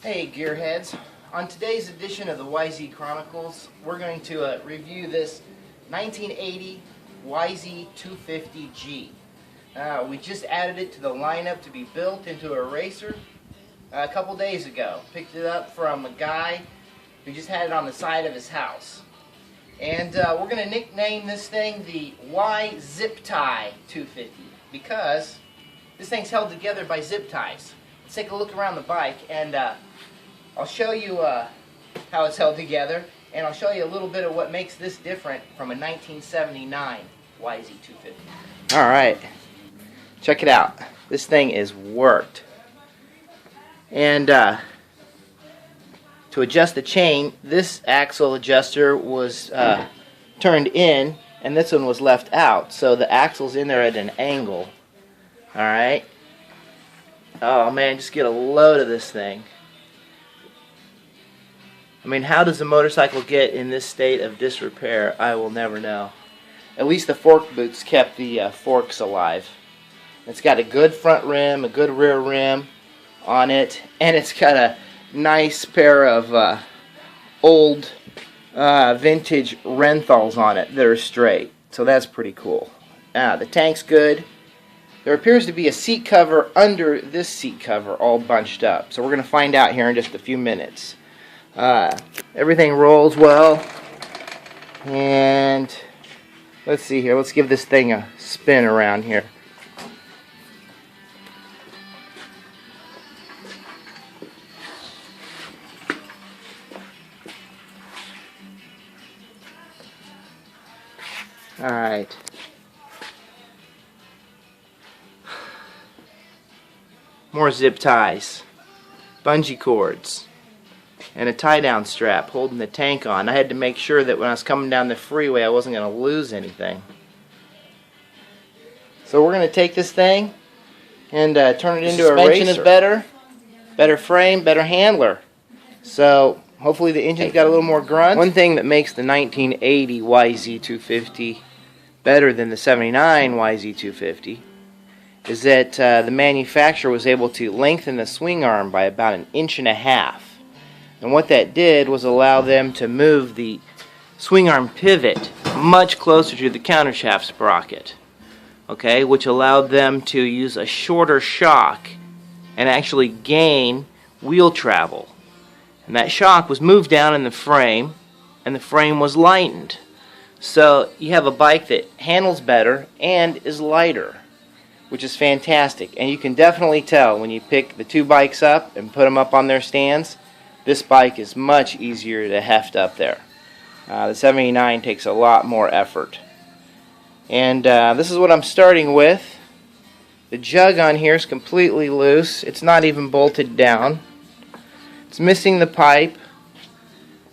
Hey gearheads, on today's edition of the YZ Chronicles, we're going to review this 1980 YZ-250G. We just added it to the lineup to be built into a racer a couple days ago. Picked it up from a guy who just had it on the side of his house. And we're going to nickname this thing the YZip-tie 250 because this thing's held together by zip ties. Let's take a look around the bike and I'll show you how it's held together, and I'll show you a little bit of what makes this different from a 1979 YZ-250. Alright, check it out. This thing is worked. And to adjust the chain, this axle adjuster was turned in and this one was left out, so the axle's in there at an angle. Alright. Oh man, just get a load of this thing. I mean, how does a motorcycle get in this state of disrepair? I will never know. At least the fork boots kept the forks alive. It's got a good front rim, a good rear rim on it, and it's got a nice pair of old vintage Renthals on it that are straight. So that's pretty cool. The tank's good. There appears to be a seat cover under this seat cover all bunched up. So we're going to find out here in just a few minutes. Everything rolls well, and let's see here, let's give this thing a spin around here. Alright. More zip ties, bungee cords, and a tie-down strap holding the tank on. I had to make sure that when I was coming down the freeway I wasn't going to lose anything. So we're going to take this thing and turn it into a racer. Suspension is better frame, better handler. So hopefully the engine's got a little more grunt. One thing that makes the 1980 YZ-250 better than the 79 YZ-250 is that the manufacturer was able to lengthen the swing arm by about 1.5 inches. And what that did was allow them to move the swing arm pivot much closer to the countershaft sprocket, okay, which allowed them to use a shorter shock and actually gain wheel travel. And that shock was moved down in the frame, and the frame was lightened. So you have a bike that handles better and is lighter, which is fantastic. And you can definitely tell when you pick the two bikes up and put them up on their stands. This bike is much easier to heft up there. The 79 takes a lot more effort. And this is what I'm starting with. The jug on here is completely loose. It's not even bolted down. It's missing the pipe.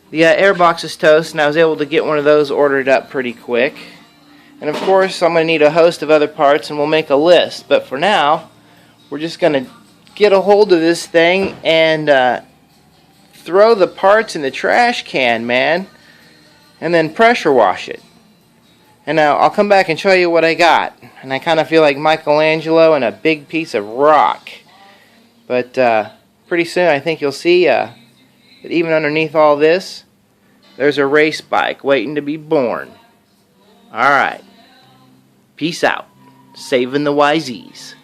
The airbox is toast, and I was able to get one of those ordered up pretty quick. And of course, I'm going to need a host of other parts, and we'll make a list. But for now, we're just going to get a hold of this thing and throw the parts in the trash can, man, and then pressure wash it. And now I'll come back and show you what I got. And I kind of feel like Michelangelo and a big piece of rock. But pretty soon I think you'll see that even underneath all this, there's a race bike waiting to be born. Alright. Peace out. Saving the YZs.